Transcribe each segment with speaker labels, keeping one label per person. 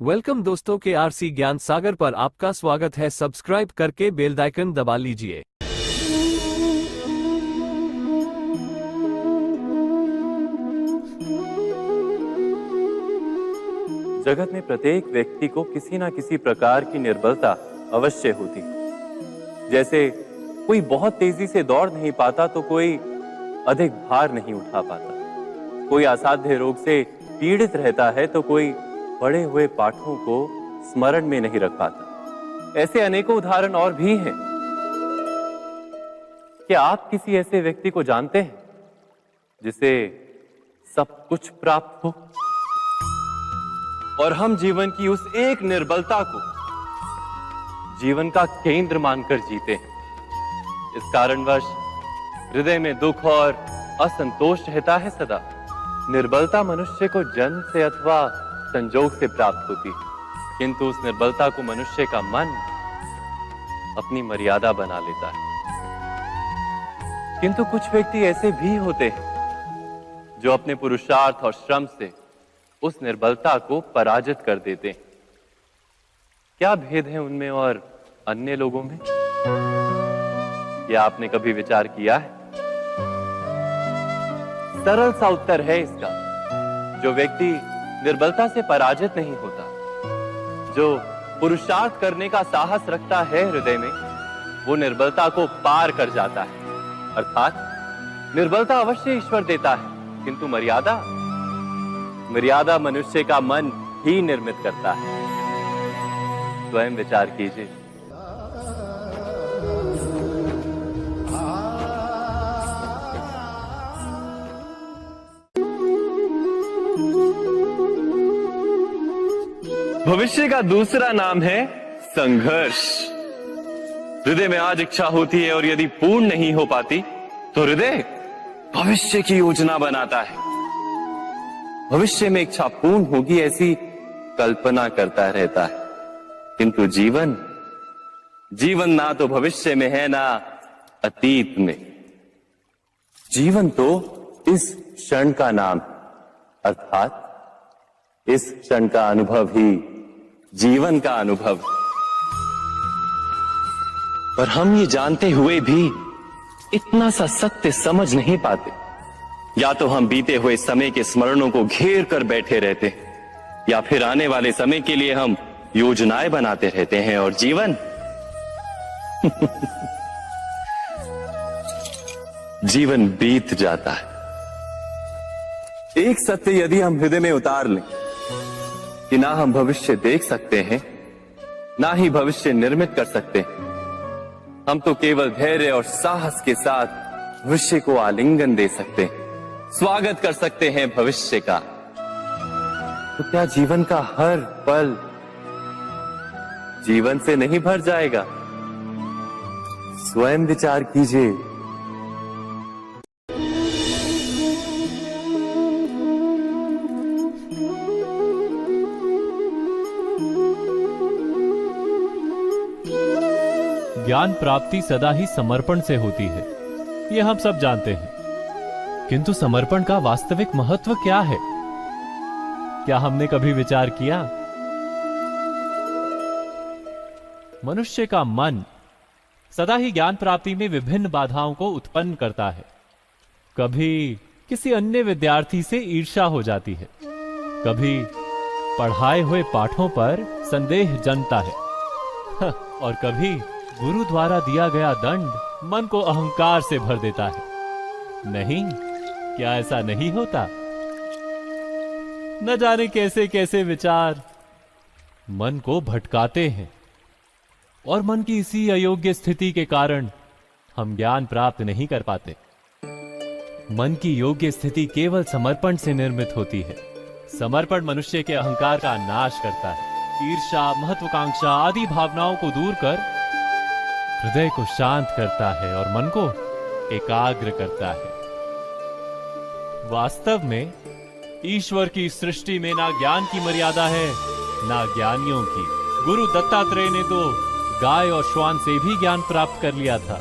Speaker 1: Welcome दोस्तों के RC ज्ञान सागर पर आपका स्वागत है। सब्सक्राइब करके बेल आइकन दबा लीजिए।
Speaker 2: जगत में प्रत्येक व्यक्ति को किसी न किसी प्रकार की निर्बलता अवश्य होती। जैसे कोई बहुत तेजी से दौड़ नहीं पाता तो कोई अधिक भार नहीं उठा पाता, कोई असाध्य रोग से पीड़ित रहता है तो कोई पढ़े हुए पाठों को स्मरण में नहीं रख पाता। ऐसे अनेकों उदाहरण और भी हैं। क्या आप किसी ऐसे व्यक्ति को जानते हैं जिसे सब कुछ प्राप्त हो और हम जीवन की उस एक निर्बलता को जीवन का केंद्र मानकर जीते हैं? इस कारणवश हृदय में दुख और असंतोष रहता है सदा। निर्बलता मनुष्य को जन्म से अथवा संजोग से प्राप्त होती है, किंतु उस निर्बलता को मनुष्य का मन अपनी मर्यादा बना लेता है। किंतु कुछ व्यक्ति ऐसे भी होते हैं जो अपने पुरुषार्थ और श्रम से उस निर्बलता को पराजित कर देते हैं। क्या भेद है उनमें और अन्य लोगों में? यह आपने कभी विचार किया है? सरल सा उत्तर है इसका। जो व्यक्ति निर्बलता से पराजित नहीं होता, जो पुरुषार्थ करने का साहस रखता है हृदय में, वो निर्बलता को पार कर जाता है। अर्थात निर्बलता अवश्य ईश्वर देता है, किंतु मर्यादा मनुष्य का मन ही निर्मित करता है। स्वयं विचार कीजिए। भविष्य का दूसरा नाम है संघर्ष। हृदय में आज इच्छा होती है और यदि पूर्ण नहीं हो पाती तो हृदय भविष्य की योजना बनाता है। भविष्य में इच्छा पूर्ण होगी ऐसी कल्पना करता रहता है, किंतु जीवन ना तो भविष्य में है ना अतीत में। जीवन तो इस क्षण का नाम, अर्थात इस क्षण का अनुभव ही जीवन का अनुभव। पर हम ये जानते हुए भी इतना सा सत्य समझ नहीं पाते। या तो हम बीते हुए समय के स्मरणों को घेर कर बैठे रहते हैं, या फिर आने वाले समय के लिए हम योजनाएं बनाते रहते हैं और जीवन जीवन बीत जाता है। एक सत्य यदि हम हृदय में उतार लें कि ना हम भविष्य देख सकते हैं, ना ही भविष्य निर्मित कर सकते हैं, हम तो केवल धैर्य और साहस के साथ भविष्य को आलिंगन दे सकते हैं, स्वागत कर सकते हैं भविष्य का। तो क्या जीवन का हर पल जीवन से नहीं भर जाएगा? स्वयं विचार कीजिए।
Speaker 3: ज्ञान प्राप्ति सदा ही समर्पण से होती है, यह हम सब जानते हैं। किंतु समर्पण का वास्तविक महत्व क्या है? क्या हमने कभी विचार किया? मनुष्य का मन सदा ही ज्ञान प्राप्ति में विभिन्न बाधाओं को उत्पन्न करता है। कभी किसी अन्य विद्यार्थी से ईर्ष्या हो जाती है, कभी पढ़ाए हुए पाठों पर संदेह जन्मता है और कभी गुरु द्वारा दिया गया दंड मन को अहंकार से भर देता है। नहीं, क्या ऐसा नहीं होता? न जाने कैसे कैसे विचार मन को भटकाते हैं और मन की इसी अयोग्य स्थिति के कारण हम ज्ञान प्राप्त नहीं कर पाते। मन की योग्य स्थिति केवल समर्पण से निर्मित होती है। समर्पण मनुष्य के अहंकार का नाश करता है। ईर्ष्या, महत्वाकांक्षा आदि भावनाओं को दूर कर हृदय को शांत करता है और मन को एकाग्र करता है। वास्तव में ईश्वर की सृष्टि में ना ज्ञान की मर्यादा है ना ज्ञानियों की। गुरु दत्तात्रेय ने तो गाय और श्वान से भी ज्ञान प्राप्त कर लिया था।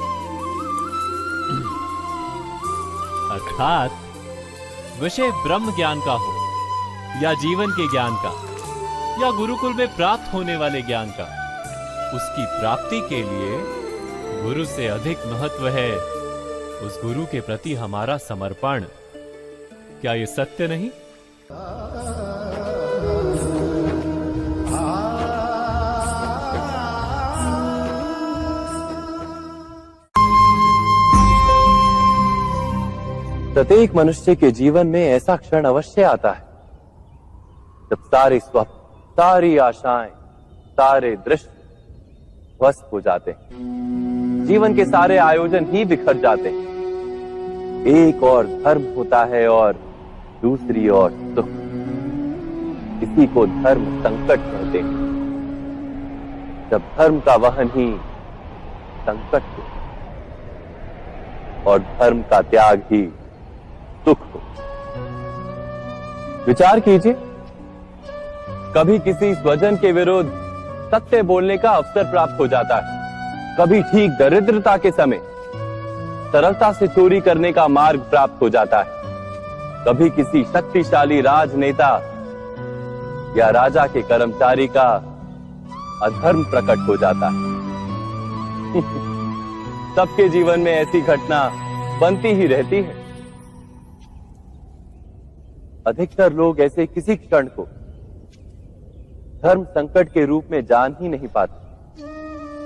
Speaker 3: अर्थात विषय ब्रह्म ज्ञान का हो या जीवन के ज्ञान का, या गुरुकुल में प्राप्त होने वाले ज्ञान का, उसकी प्राप्ति के लिए गुरु से अधिक महत्व है उस गुरु के प्रति हमारा समर्पण। क्या ये सत्य नहीं?
Speaker 2: प्रत्येक मनुष्य के जीवन में ऐसा क्षण अवश्य आता है जब सारे स्वप्न, सारी आशाएं, सारे दृश्य ध्वस्त हो जाते हैं। जीवन के सारे आयोजन ही बिखर जाते हैं। एक और धर्म होता है और दूसरी ओर सुख। इसी को धर्म संकट कहते हैं। जब धर्म का वहन ही संकट हो और धर्म का त्याग ही सुख हो। विचार कीजिए, कभी किसी स्वजन के विरुद्ध सत्य बोलने का अवसर प्राप्त हो जाता है, कभी ठीक दरिद्रता के समय सरलता से चोरी करने का मार्ग प्राप्त हो जाता है, कभी किसी शक्तिशाली राजनेता या राजा के कर्मचारी का अधर्म प्रकट हो जाता है। सबके जीवन में ऐसी घटना बनती ही रहती है। अधिकतर लोग ऐसे किसी क्षण को धर्म संकट के रूप में जान ही नहीं पाते।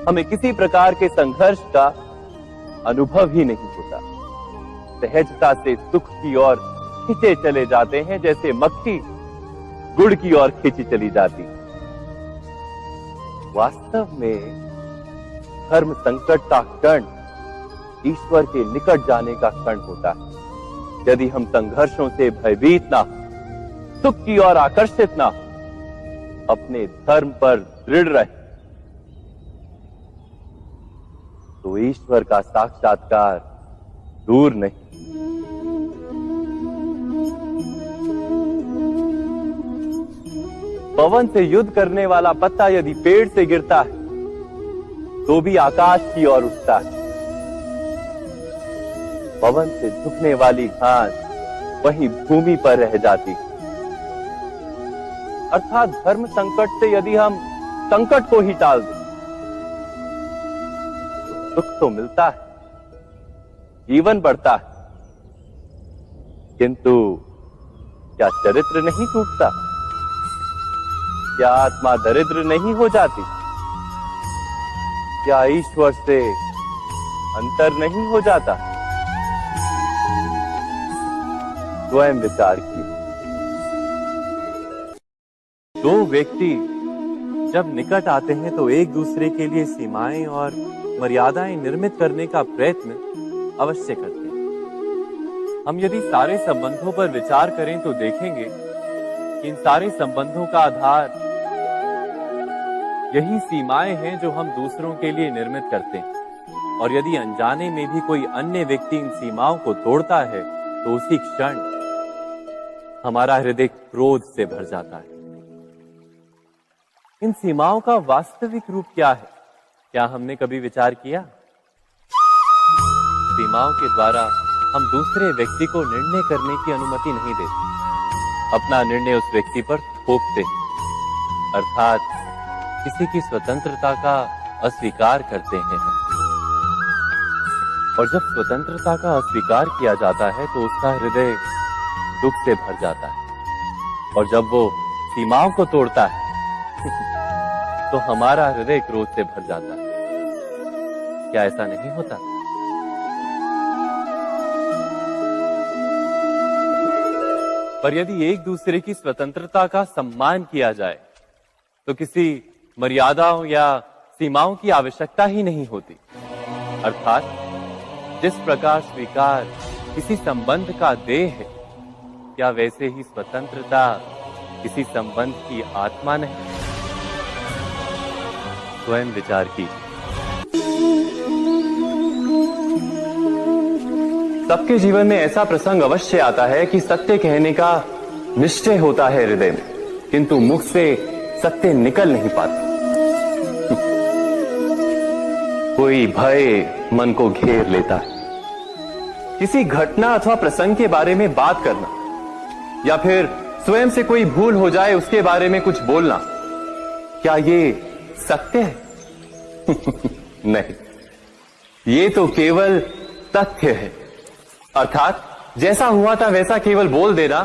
Speaker 2: हमें किसी प्रकार के संघर्ष का अनुभव ही नहीं होता। सहजता से सुख की ओर खींचे चले जाते हैं, जैसे मक्खी गुड़ की ओर खींची चली जाती। वास्तव में धर्म संकट का क्षण ईश्वर के निकट जाने का क्षण होता है। यदि हम संघर्षों से भयभीत ना हो, सुख की ओर आकर्षित ना हो, अपने धर्म पर दृढ़ रहे, तो ईश्वर का साक्षात्कार दूर नहीं। पवन से युद्ध करने वाला पत्ता यदि पेड़ से गिरता है तो भी आकाश की ओर उठता है। पवन से झुकने वाली घास वहीं भूमि पर रह जाती। अर्थात धर्म संकट से यदि हम संकट को ही टाल दें तो सुख तो मिलता है, जीवन बढ़ता है, किंतु क्या चरित्र नहीं टूटता? क्या आत्मा दरिद्र नहीं हो जाती? क्या ईश्वर से अंतर नहीं हो जाता? स्वयं विचार कीजिए। दो व्यक्ति जब निकट आते हैं तो एक दूसरे के लिए सीमाएं और मर्यादाएं निर्मित करने का प्रयत्न अवश्य करते हैं। हम यदि सारे संबंधों पर विचार करें तो देखेंगे कि इन सारे संबंधों का आधार यही सीमाएं हैं जो हम दूसरों के लिए निर्मित करते हैं। और यदि अनजाने में भी कोई अन्य व्यक्ति इन सीमाओं को तोड़ता है तो उसी क्षण हमारा हृदय क्रोध से भर जाता है। इन सीमाओं का वास्तविक रूप क्या है? क्या हमने कभी विचार किया? सीमाओं के द्वारा हम दूसरे व्यक्ति को निर्णय करने की अनुमति नहीं देते। अपना निर्णय उस व्यक्ति पर थोपते, अर्थात किसी की स्वतंत्रता का अस्वीकार करते हैं। और जब स्वतंत्रता का अस्वीकार किया जाता है तो उसका हृदय दुख से भर जाता है। और जब वो सीमाओं को तोड़ता है तो हमारा हृदय क्रोध से भर जाता है। क्या ऐसा नहीं होता? पर यदि एक दूसरे की स्वतंत्रता का सम्मान किया जाए तो किसी मर्यादाओं या सीमाओं की आवश्यकता ही नहीं होती। अर्थात जिस प्रकार स्वीकार किसी संबंध का देह है, क्या वैसे ही स्वतंत्रता किसी संबंध की आत्मा नहीं? स्वयं विचार कीजिए। सबके जीवन में ऐसा प्रसंग अवश्य आता है कि सत्य कहने का निश्चय होता है हृदय में, किंतु मुख से सत्य निकल नहीं पाता। कोई भय मन को घेर लेता है। किसी घटना अथवा प्रसंग के बारे में बात करना या फिर स्वयं से कोई भूल हो जाए उसके बारे में कुछ बोलना क्या ये सत्य है? नहीं, ये तो केवल तथ्य है। अर्थात जैसा हुआ था वैसा केवल बोल देना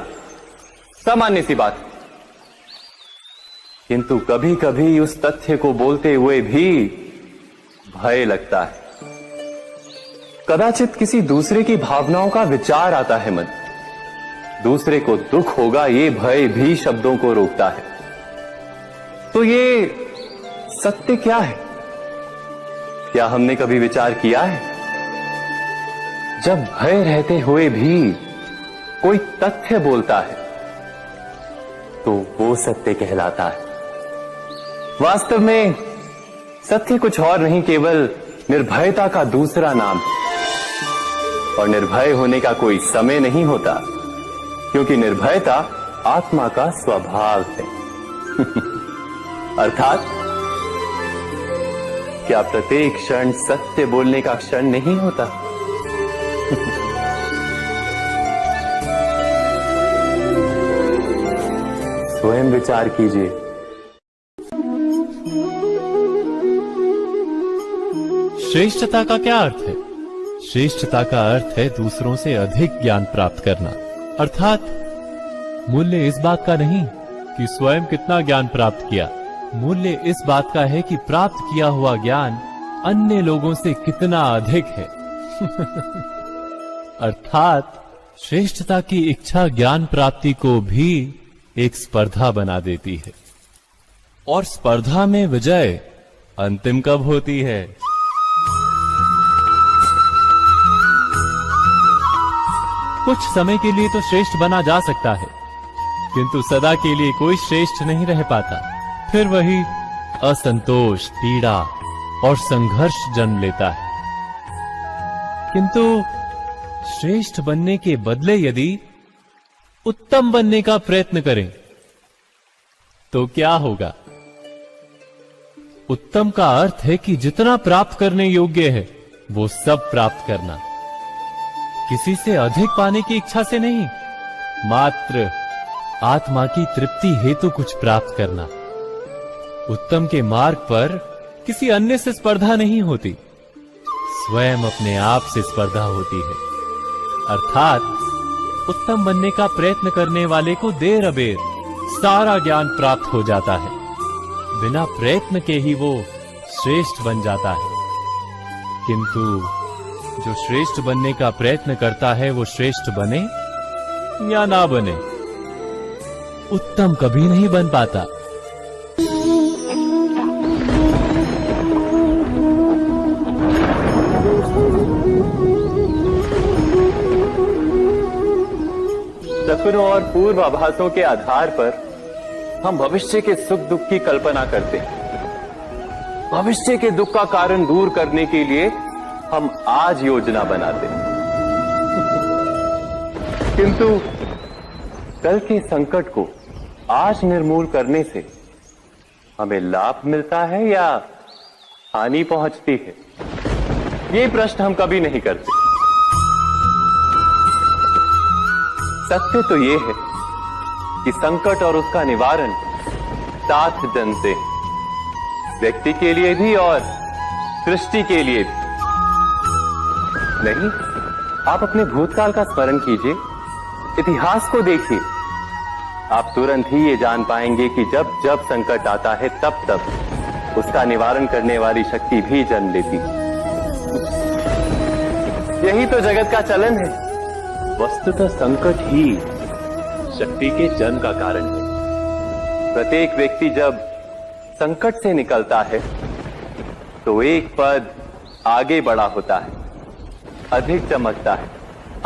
Speaker 2: सामान्य सी बात है। किंतु कभी कभी उस तथ्य को बोलते हुए भी भय लगता है। कदाचित किसी दूसरे की भावनाओं का विचार आता है मन, दूसरे को दुख होगा ये भय भी शब्दों को रोकता है। तो ये सत्य क्या है? क्या हमने कभी विचार किया है? जब भय रहते हुए भी कोई तथ्य बोलता है तो वो सत्य कहलाता है। वास्तव में सत्य कुछ और नहीं, केवल निर्भयता का दूसरा नाम है। और निर्भय होने का कोई समय नहीं होता, क्योंकि निर्भयता आत्मा का स्वभाव है। अर्थात क्या प्रत्येक क्षण सत्य बोलने का क्षण नहीं होता? स्वयं विचार कीजिए।
Speaker 3: श्रेष्ठता का क्या अर्थ है? श्रेष्ठता का अर्थ है दूसरों से अधिक ज्ञान प्राप्त करना। अर्थात मूल्य इस बात का नहीं कि स्वयं कितना ज्ञान प्राप्त किया, मूल्य इस बात का है कि प्राप्त किया हुआ ज्ञान अन्य लोगों से कितना अधिक है। अर्थात श्रेष्ठता की इच्छा ज्ञान प्राप्ति को भी एक स्पर्धा बना देती है। और स्पर्धा में विजय अंतिम कब होती है? कुछ समय के लिए तो श्रेष्ठ बना जा सकता है, किंतु सदा के लिए कोई श्रेष्ठ नहीं रह पाता। फिर वही असंतोष, पीड़ा और संघर्ष जन्म लेता है। किंतु श्रेष्ठ बनने के बदले यदि उत्तम बनने का प्रयत्न करें तो क्या होगा? उत्तम का अर्थ है कि जितना प्राप्त करने योग्य है वो सब प्राप्त करना, किसी से अधिक पाने की इच्छा से नहीं, मात्र आत्मा की तृप्ति हेतु कुछ प्राप्त करना। उत्तम के मार्ग पर किसी अन्य से स्पर्धा नहीं होती, स्वयं अपने आप से स्पर्धा होती है। अर्थात उत्तम बनने का प्रयत्न करने वाले को देर अबेर सारा ज्ञान प्राप्त हो जाता है, बिना प्रयत्न के ही वो श्रेष्ठ बन जाता है। किंतु जो श्रेष्ठ बनने का प्रयत्न करता है वो श्रेष्ठ बने या ना बने, उत्तम कभी नहीं बन पाता।
Speaker 2: सपनों और पूर्वाभासों के आधार पर हम भविष्य के सुख दुख की कल्पना करते हैं। भविष्य के दुख का कारण दूर करने के लिए हम आज योजना बनाते हैं। किंतु कल के संकट को आज निर्मूल करने से हमें लाभ मिलता है या हानि पहुंचती है, ये प्रश्न हम कभी नहीं करते। सत्य तो ये है कि संकट और उसका निवारण साथ जन से, व्यक्ति के लिए भी और सृष्टि के लिए भी। नहीं, आप अपने भूतकाल का स्मरण कीजिए, इतिहास को देखिए, आप तुरंत ही ये जान पाएंगे कि जब जब संकट आता है तब तब उसका निवारण करने वाली शक्ति भी जन्म लेती है। यही तो जगत का चलन है। वस्तुतः संकट ही शक्ति के जन्म का कारण है। प्रत्येक व्यक्ति जब संकट से निकलता है तो एक पद आगे बढ़ा होता है, अधिक चमकता है,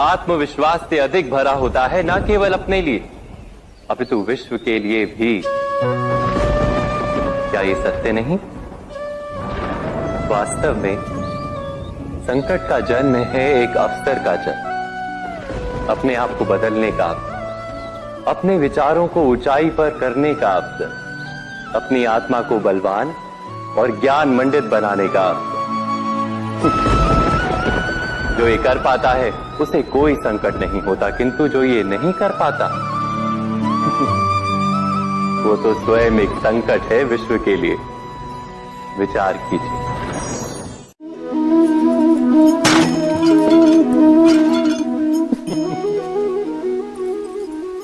Speaker 2: आत्मविश्वास से अधिक भरा होता है, न केवल अपने लिए अपितु विश्व के लिए भी। क्या ये सत्य नहीं? वास्तव में संकट का जन्म है एक अवसर का जन्म, अपने आप को बदलने का अवसर, अपने विचारों को ऊंचाई पर करने का अवसर, अपनी आत्मा को बलवान और ज्ञान मंडित बनाने का अवसर। जो ये कर पाता है उसे कोई संकट नहीं होता, किंतु जो ये नहीं कर पाता वो तो स्वयं एक संकट है विश्व के लिए। विचार कीजिए।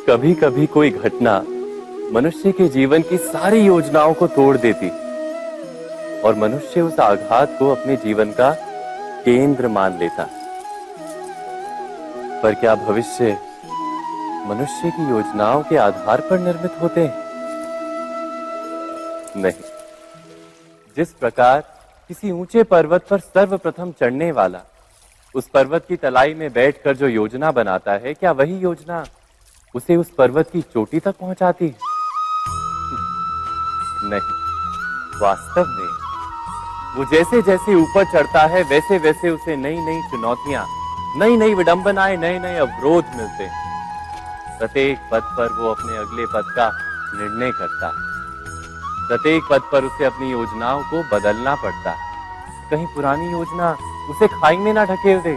Speaker 2: कभी कभी कोई घटना मनुष्य के जीवन की सारी योजनाओं को तोड़ देती और मनुष्य उस आघात को अपने जीवन का केंद्र मान लेता। पर क्या भविष्य मनुष्य की योजनाओं के आधार पर निर्मित होते हैं? नहीं। जिस प्रकार किसी ऊंचे पर्वत पर सर्वप्रथम चढ़ने वाला उस पर्वत की तलाई में बैठकर जो योजना बनाता है, क्या वही योजना उसे उस पर्वत की चोटी तक पहुंचाती है? नहीं। वास्तव में वो जैसे जैसे ऊपर चढ़ता है वैसे वैसे उसे नई नई चुनौतियां, नई नई विडंबनाएं, नए नए अवरोध मिलते हैं। प्रत्येक पद पर वो अपने अगले पद का निर्णय करता है। प्रत्येक पद पर उसे अपनी योजनाओं को बदलना पड़ता है। कहीं पुरानी योजना उसे खाई में ना ढकेल दे।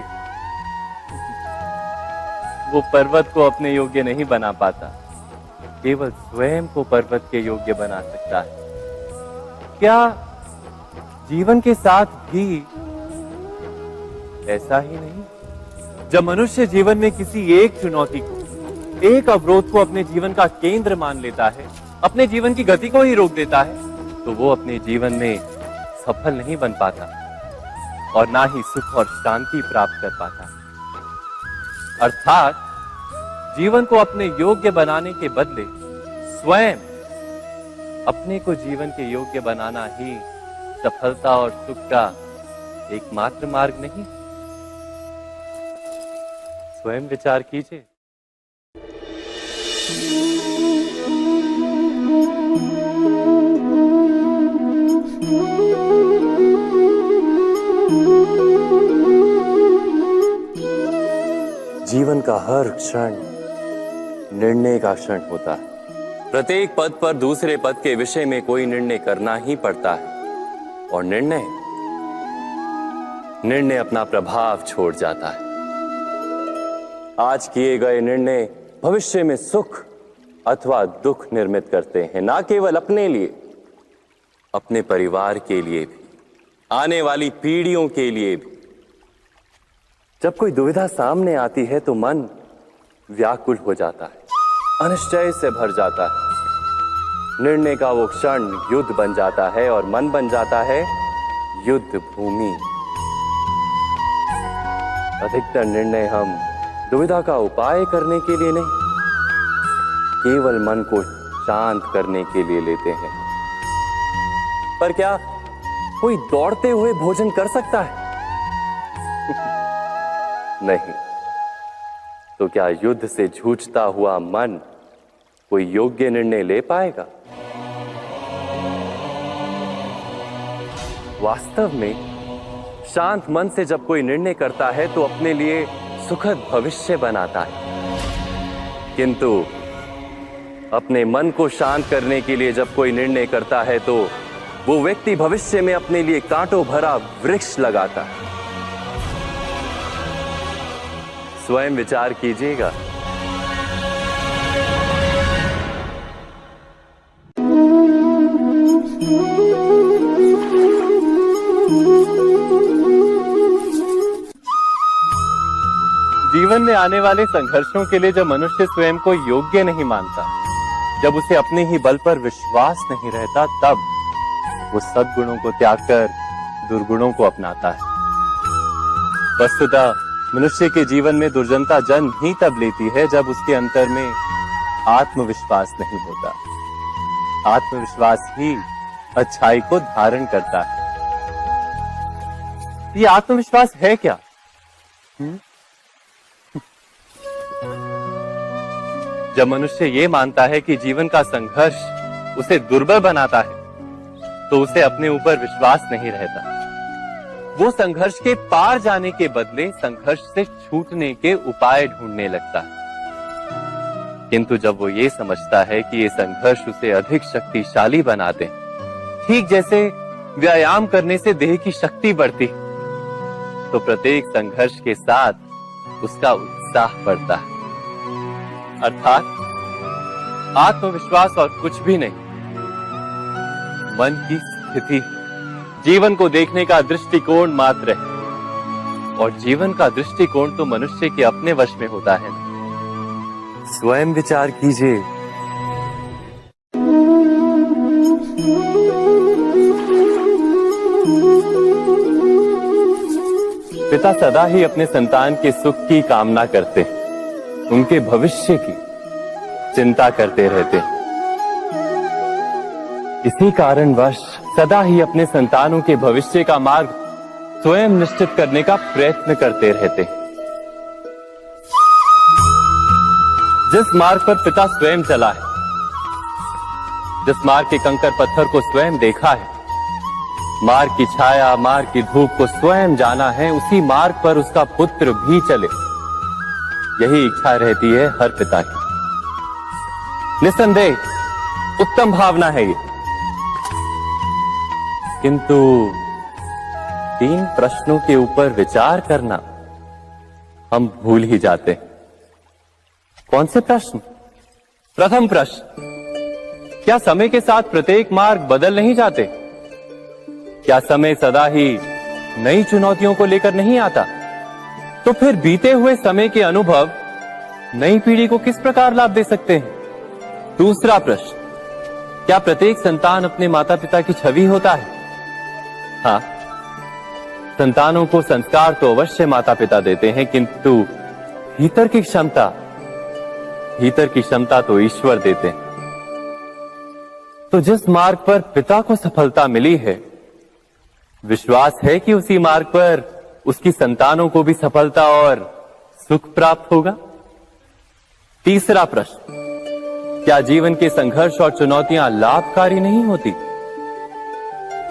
Speaker 2: वो पर्वत को अपने योग्य नहीं बना पाता, केवल स्वयं को पर्वत के योग्य बना सकता है। क्या जीवन के साथ भी ऐसा ही नहीं? जब मनुष्य जीवन में किसी एक चुनौती को, एक अवरोध को अपने जीवन का केंद्र मान लेता है, अपने जीवन की गति को ही रोक देता है, तो वो अपने जीवन में सफल नहीं बन पाता और ना ही सुख और शांति प्राप्त कर पाता। अर्थात जीवन को अपने योग्य बनाने के बदले स्वयं अपने को जीवन के योग्य बनाना ही सफलता और सुख का एकमात्र मार्ग नहीं। स्वयं विचार कीजिए। जीवन का हर क्षण निर्णय का क्षण होता है। प्रत्येक पद पर दूसरे पद के विषय में कोई निर्णय करना ही पड़ता है और निर्णय अपना प्रभाव छोड़ जाता है। आज किए गए निर्णय भविष्य में सुख अथवा दुख निर्मित करते हैं, ना केवल अपने लिए, अपने परिवार के लिए भी, आने वाली पीढ़ियों के लिए भी। जब कोई दुविधा सामने आती है तो मन व्याकुल हो जाता है, अनिश्चय से भर जाता है। निर्णय का वो क्षण युद्ध बन जाता है और मन बन जाता है युद्ध भूमि। अधिकतर निर्णय हम दुविधा का उपाय करने के लिए नहीं, केवल मन को शांत करने के लिए लेते हैं। पर क्या कोई दौड़ते हुए भोजन कर सकता है? नहीं। तो क्या युद्ध से जूझता हुआ मन कोई योग्य निर्णय ले पाएगा? वास्तव में शांत मन से जब कोई निर्णय करता है तो अपने लिए सुखद भविष्य बनाता है। किंतु अपने मन को शांत करने के लिए जब कोई निर्णय करता है तो वो व्यक्ति भविष्य में अपने लिए कांटों भरा वृक्ष लगाता है। स्वयं विचार कीजिएगा। जीवन में आने वाले संघर्षों के लिए जब मनुष्य स्वयं को योग्य नहीं मानता, जब उसे अपने ही बल पर विश्वास नहीं रहता, तब वो सद्गुणों को त्याग कर दुर्गुणों को अपनाता है। वस्तुतः मनुष्य के जीवन में दुर्जनता जन्म ही तब लेती है जब उसके अंतर में आत्मविश्वास नहीं होता। आत्मविश्वास ही अच्छाई को धारण करता है। ये आत्मविश्वास है क्या? जब मनुष्य ये मानता है कि जीवन का संघर्ष उसे दुर्बल बनाता है, तो उसे अपने ऊपर विश्वास नहीं रहता। वो संघर्ष के पार जाने के बदले संघर्ष से छूटने के उपाय ढूंढने लगता है। किंतु जब वो ये समझता है कि ये संघर्ष उसे अधिक शक्तिशाली बनाते हैं, ठीक जैसे व्यायाम करने से देह की शक्ति बढ़ती, तो प्रत्येक संघर्ष के साथ उसका उत्साह बढ़ता है। अर्थात आत्मविश्वास और कुछ भी नहीं। मन की स्थिति जीवन को देखने का दृष्टिकोण मात्र है, और जीवन का दृष्टिकोण तो मनुष्य के अपने वश में होता है। स्वयं विचार कीजिए। पिता सदा ही अपने संतान के सुख की कामना करते, उनके भविष्य की चिंता करते रहते। इसी कारणवश सदा ही अपने संतानों के भविष्य का मार्ग स्वयं निश्चित करने का प्रयत्न करते रहते। जिस मार्ग पर पिता स्वयं चला है, जिस मार्ग के कंकर पत्थर को स्वयं देखा है, मार्ग की छाया, मार्ग की धूप को स्वयं जाना है, उसी मार्ग पर उसका पुत्र भी चले, यही इच्छा रहती है हर पिता की। निस्संदेह उत्तम भावना है ये, किंतु 3 प्रश्नों के ऊपर विचार करना हम भूल ही जाते। कौन से प्रश्न? प्रथम प्रश्न, क्या समय के साथ प्रत्येक मार्ग बदल नहीं जाते? क्या समय सदा ही नई चुनौतियों को लेकर नहीं आता? तो फिर बीते हुए समय के अनुभव नई पीढ़ी को किस प्रकार लाभ दे सकते हैं? दूसरा प्रश्न, क्या प्रत्येक संतान अपने माता पिता की छवि होता है? हाँ, संतानों को संस्कार तो अवश्य माता पिता देते हैं, किंतु भीतर की क्षमता तो ईश्वर देते हैं। तो जिस मार्ग पर पिता को सफलता मिली है, विश्वास है कि उसी मार्ग पर उसकी संतानों को भी सफलता और सुख प्राप्त होगा। तीसरा प्रश्न, क्या जीवन के संघर्ष और चुनौतियां लाभकारी नहीं होती?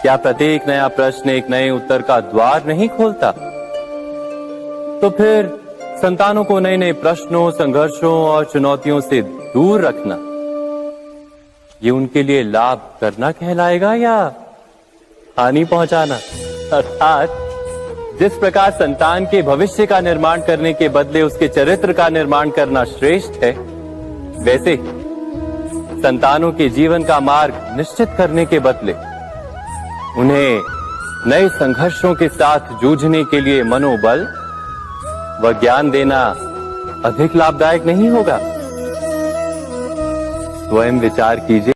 Speaker 2: क्या प्रत्येक नया प्रश्न एक नए उत्तर का द्वार नहीं खोलता? तो फिर संतानों को नए नए प्रश्नों, संघर्षों और चुनौतियों से दूर रखना, ये उनके लिए लाभ करना कहलाएगा या हानि पहुंचाना? अर्थात जिस प्रकार संतान के भविष्य का निर्माण करने के बदले उसके चरित्र का निर्माण करना श्रेष्ठ है, वैसे संतानों के जीवन का मार्ग निश्चित करने के बदले उन्हें नए संघर्षों के साथ जूझने के लिए मनोबल व ज्ञान देना अधिक लाभदायक नहीं होगा? स्वयं विचार कीजिए।